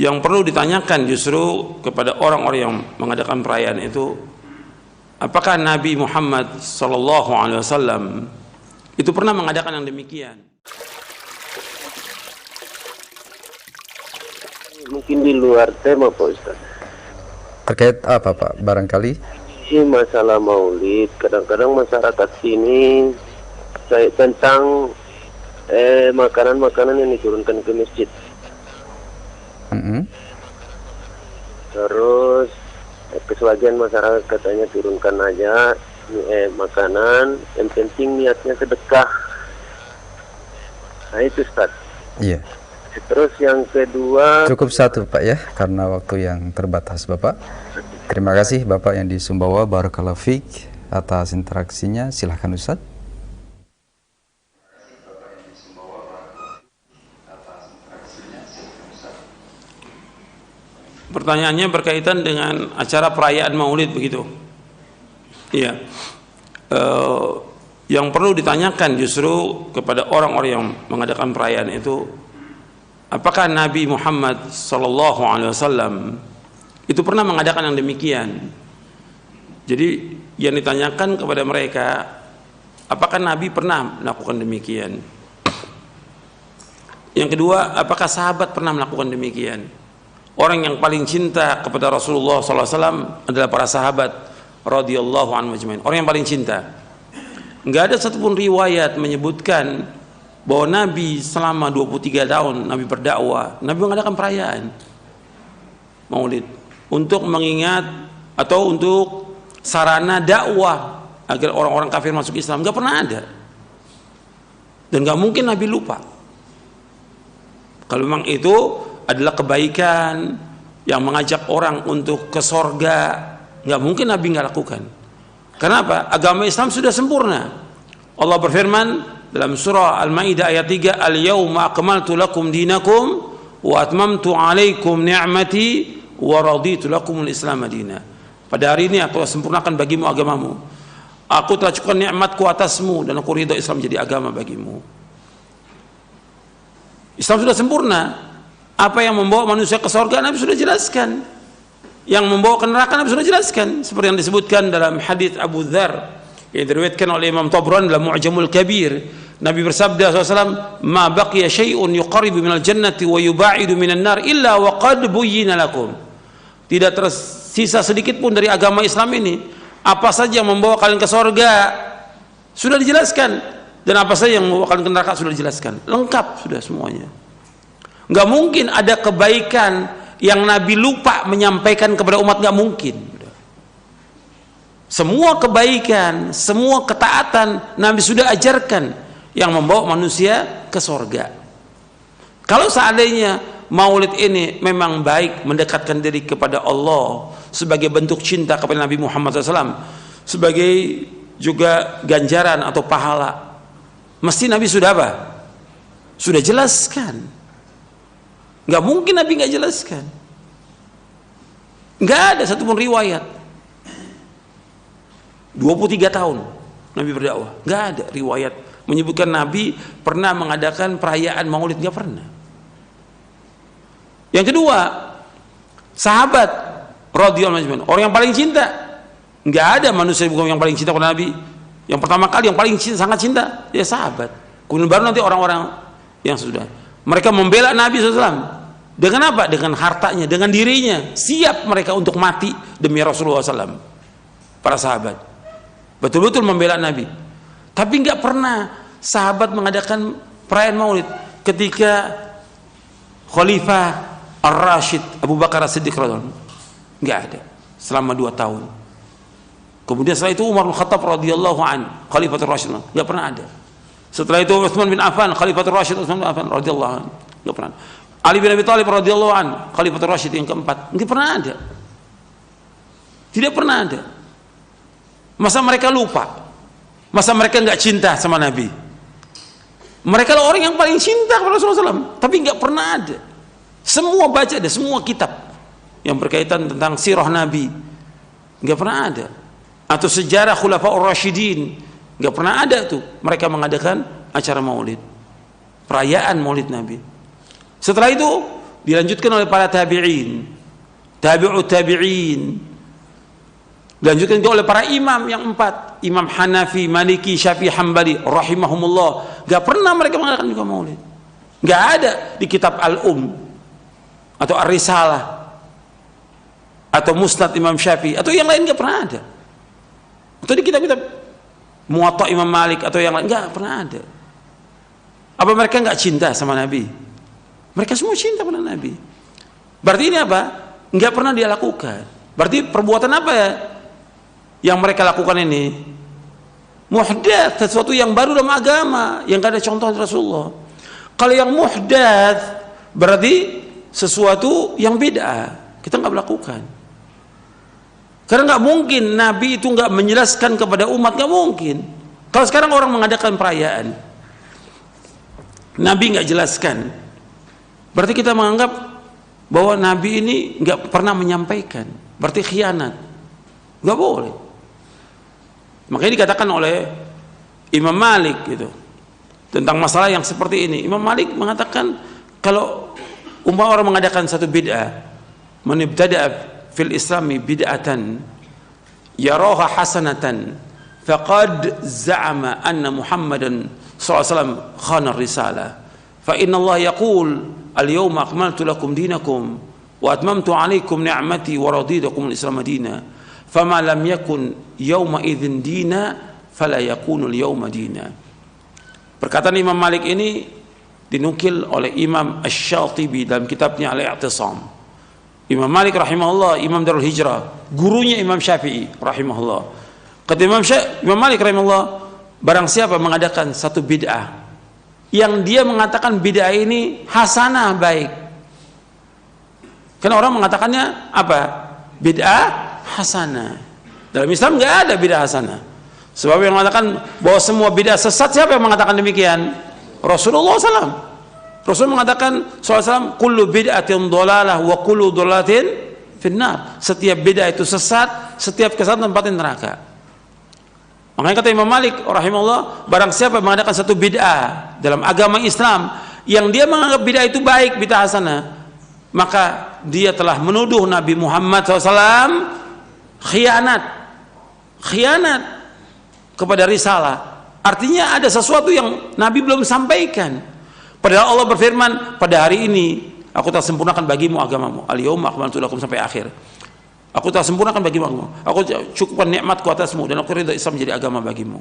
Yang perlu ditanyakan justru kepada orang-orang yang mengadakan perayaan itu, apakah Nabi Muhammad SAW itu pernah mengadakan yang demikian? Mungkin di luar tema Pak Ustaz. Terkait apa Pak? Barangkali Ini masalah maulid. Kadang-kadang masyarakat sini tentang makanan-makanan yang diturunkan ke masjid. Terus sebagian masyarakat katanya turunkan aja makanan, yang penting niatnya sedekah. Nah itu Ustaz. iya. Terus yang kedua, Cukup satu Pak ya, karena waktu yang terbatas Bapak. Terima kasih Bapak yang di Sumbawa, Barakallahu Fik atas interaksinya. Silahkan Ustaz. Pertanyaannya berkaitan dengan acara perayaan Maulid begitu. Iya. Yang perlu ditanyakan justru kepada orang-orang yang mengadakan perayaan itu, apakah Nabi Muhammad SAW itu pernah mengadakan yang demikian? Jadi yang ditanyakan kepada mereka, apakah Nabi pernah melakukan demikian? Yang kedua, apakah sahabat pernah melakukan demikian? Orang yang paling cinta kepada Rasulullah SAW adalah para sahabat radhiyallahu anhum ajmain. Orang yang paling cinta. Enggak ada satupun riwayat menyebutkan bahwa Nabi selama 23 tahun Nabi berdakwah, Nabi mengadakan perayaan Maulid untuk mengingat atau untuk sarana dakwah agar orang-orang kafir masuk Islam. Enggak pernah ada. Dan enggak mungkin Nabi lupa. Kalau memang itu adalah kebaikan yang mengajak orang untuk ke sorga, nggak mungkin Nabi nggak lakukan. Kenapa? Agama Islam sudah sempurna. Allah berfirman dalam surah Al-Maidah ayat 3, Al-yawma akmaltu lakum dinakum wa atmamtu alaikum ni'mati wa raditu lakumul Islam madina. Pada hari ini aku sempurnakan bagimu agamamu. Aku telah cukupkan nikmatku atasmu dan aku ridho Islam jadi agama bagimu. Islam sudah sempurna. Apa yang membawa manusia ke surga Nabi sudah jelaskan. Yang membawa ke neraka Nabi sudah jelaskan. Seperti yang disebutkan dalam hadis Abu Dzar yang diriwayatkan oleh Imam Tabrani dalam Mu'jamul Kabir. Nabi bersabda SAW, "Ma baqiya syai'un yuqarribu minal jannati wa yuba'idu minan nar illa wa qad buyyina lakum." Tidak tersisa sedikit pun dari agama Islam ini. Apa saja yang membawa kalian ke surga sudah dijelaskan, dan apa saja yang membawa kalian ke neraka sudah dijelaskan. Lengkap sudah semuanya. Nggak mungkin ada kebaikan yang Nabi lupa menyampaikan kepada umat, nggak mungkin. Semua kebaikan, semua ketaatan Nabi sudah ajarkan yang membawa manusia ke surga. Kalau seandainya Maulid ini memang baik, mendekatkan diri kepada Allah sebagai bentuk cinta kepada Nabi Muhammad SAW, sebagai juga ganjaran atau pahala, mesti Nabi sudah apa? Sudah jelaskan. Nggak mungkin Nabi nggak jelaskan. Nggak ada satupun riwayat 23 tahun Nabi berdakwah, nggak ada riwayat menyebutkan Nabi pernah mengadakan perayaan Maulid, nggak pernah. Yang kedua, sahabat radhiyallahu anhum, orang yang paling cinta. Nggak ada manusia yang paling cinta kepada Nabi. Yang pertama kali yang paling cinta, sangat cinta, ya sahabat. Kemudian baru nanti orang-orang yang sudah. Mereka membela Nabi SAW. Dengan apa? Dengan hartanya, dengan dirinya. Siap mereka untuk mati demi Rasulullah SAW. Para sahabat betul-betul membela Nabi. Tapi nggak pernah sahabat mengadakan perayaan Maulid ketika Khalifah Ar-Rashid Abu Bakar As-Siddiq radhiyallahu anhu. Nggak ada selama 2 tahun. Kemudian setelah itu Umar bin Khattab radhiyallahu anhu, Khalifatul Rashid, nggak pernah ada. Setelah itu Utsman bin Affan, Khalifatul Rashid Utsman bin Affan radhiyallahu anhu, nggak pernah. Ali bin Abi Thalib radhiyallahu anhu, Khalifatul Rashid yang keempat, nggak pernah ada. Tidak pernah ada. Masa mereka lupa? Masa mereka nggak cinta sama Nabi? Mereka lah orang yang paling cinta kepada Rasulullah SAW, tapi nggak pernah ada. Semua baca ada, semua kitab yang berkaitan tentang sirah Nabi, nggak pernah ada. Atau sejarah Khulafaur Rasyidin, nggak pernah ada tuh mereka mengadakan acara Maulid, perayaan Maulid Nabi. Setelah itu dilanjutkan oleh para tabi'in, tabi'ut tabi'in, dilanjutkan juga oleh para imam yang 4, Imam Hanafi, Maliki, Syafi'i, Hambali rahimahumullah. Gak pernah mereka mengadakan juga maulid. Gak ada di kitab atau Ar-Risalah atau Musnad Imam Syafi'i atau yang lain, gak pernah ada. Atau di kitab-kitab Muwatta Imam Malik atau yang lain, gak pernah ada. Apa mereka gak cinta sama Nabi? Mereka semua cinta pada Nabi. Berarti ini apa? Gak pernah dia lakukan. Berarti perbuatan apa ya yang mereka lakukan ini? Muhdats, sesuatu yang baru dalam agama, yang gak ada contoh Rasulullah. Kalau yang muhdats berarti sesuatu yang beda, kita nggak melakukan. Karena nggak mungkin Nabi itu nggak menjelaskan kepada umat, nggak mungkin. Kalau sekarang orang mengadakan perayaan, Nabi nggak jelaskan, berarti kita menganggap bahwa Nabi ini nggak pernah menyampaikan, berarti khianat. Nggak boleh. Makanya dikatakan oleh Imam Malik gitu tentang masalah yang seperti ini. Imam Malik mengatakan kalau umpama orang mengadakan satu bid'ah, man ibtada'a fil islami bid'atan yaraha hasanatan faqad za'ama anna Muhammadan sallallahu alaihi wasallam khana risalah fa inna Allah yaqul al-yawma akmaltu lakum dinakum wa atmamtu 'alaykum ni'mati wa raditu al-islam dinan fama lam yakun yawma idzin dina fala yakunu al-yawma dina. Perkataan Imam Malik ini dinukil oleh Imam Asy-Syatibi dalam kitabnya Al-I'tisam. Imam Malik rahimahullah, Imam Darul Hijrah, gurunya Imam Syafi'i rahimahullah. Kata Imam Malik rahimahullah, barang siapa mengadakan satu bid'ah yang dia mengatakan bid'ah ini hasanah, baik. Karena orang mengatakannya apa? Bid'ah hasanah. Dalam Islam nggak ada bid'ah hasanah. Sebab yang mengatakan bahwa semua bid'ah sesat, siapa yang mengatakan demikian? Rasulullah SAW. Rasul mengatakan SAW, kullu bid'atin dhalalah wa kullu dhalalatin finnar. Setiap bid'ah itu sesat, setiap kesesatan tempatin neraka. Makanya kata Imam Malik rahimahullah, barang siapa yang mengadakan satu bid'ah dalam agama Islam yang dia menganggap bid'ah itu baik, bid'ah hasanah, maka dia telah menuduh Nabi Muhammad SAW khianat kepada risalah. Artinya ada sesuatu yang Nabi belum sampaikan. Padahal Allah berfirman, pada hari ini aku telah sempurnakan bagimu agamamu. Al-yawma akmaltu lakum sampai akhir. Aku telah sempurnakan bagimu agamamu. Aku cukupkan nikmatku atasmu dan aku ridha Islam menjadi agama bagimu.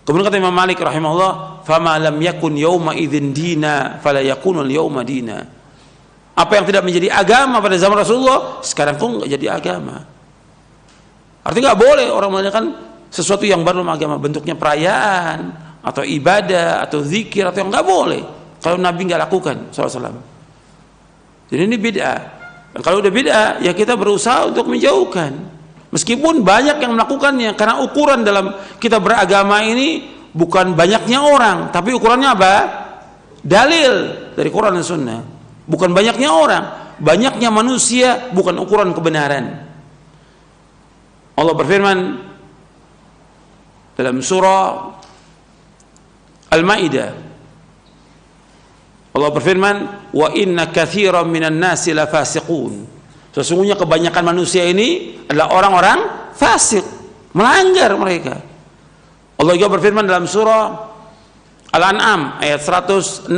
Kemudian kata Imam Malik rahimahullah, "Fama lam yakun yawma idzin dina fala yakunu al-yawma dina." Apa yang tidak menjadi agama pada zaman Rasulullah, sekarang pun enggak jadi agama. Artinya enggak boleh orang mengadakan sesuatu yang baru dalam agama, bentuknya perayaan atau ibadah atau zikir atau yang nggak boleh kalau Nabi nggak lakukan SAW. Jadi ini bid'ah. Dan kalau udah bid'ah, ya kita berusaha untuk menjauhkan. Meskipun banyak yang melakukannya, karena ukuran dalam kita beragama ini bukan banyaknya orang, tapi ukurannya apa? Dalil dari Quran dan Sunnah. Bukan banyaknya orang, banyaknya manusia bukan ukuran kebenaran. Allah berfirman dalam surah Al-Maidah, Allah berfirman, wa inna katsiran minan nasi lafasiqun. Sesungguhnya kebanyakan manusia ini adalah orang-orang fasik, melanggar mereka. Allah juga berfirman dalam surah Al-An'am ayat 116,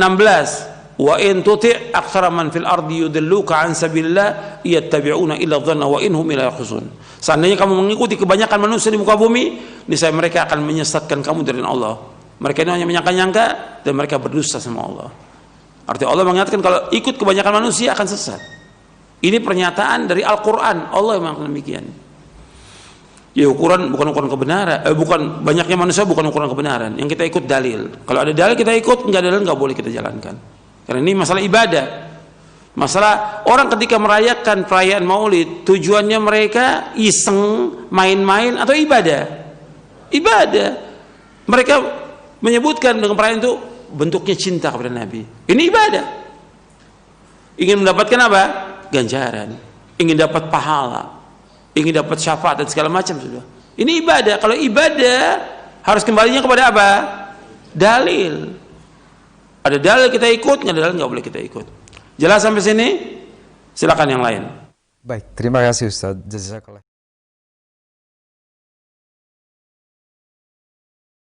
wa in tuti' aktsara man fil ardi yudilluka an sabilillah yattabi'una illa dhanna wa innahum ila yakhrusun. Seandainya kamu mengikuti kebanyakan manusia di muka bumi, niscaya mereka akan menyesatkan kamu dari Allah. Mereka ini hanya menyangka-nyangka dan mereka berdusta sama Allah. Artinya Allah mengatakan kalau ikut kebanyakan manusia akan sesat. Ini pernyataan dari Al-Quran. Allah yang mengatakan demikian. Ya ukuran bukan ukuran kebenaran, bukan banyaknya manusia bukan ukuran kebenaran. Yang kita ikut dalil. Kalau ada dalil kita ikut, enggak ada dalil enggak boleh kita jalankan. Karena ini masalah ibadah. Masalah orang ketika merayakan perayaan Maulid, tujuannya mereka iseng, main-main atau ibadah. Ibadah. Mereka menyebutkan dengan perayaan itu bentuknya cinta kepada Nabi. Ini ibadah. Ingin mendapatkan apa? Ganjaran. Ingin dapat pahala. Ingin dapat syafaat dan segala macam sudah. Ini ibadah. Kalau ibadah harus kembalinya kepada apa? Dalil. Ada dalil kita ikut, nggak ada dalil nggak boleh kita ikut. Jelas sampai sini? Silakan yang lain. Baik, terima kasih Ustaz. Jazakallah.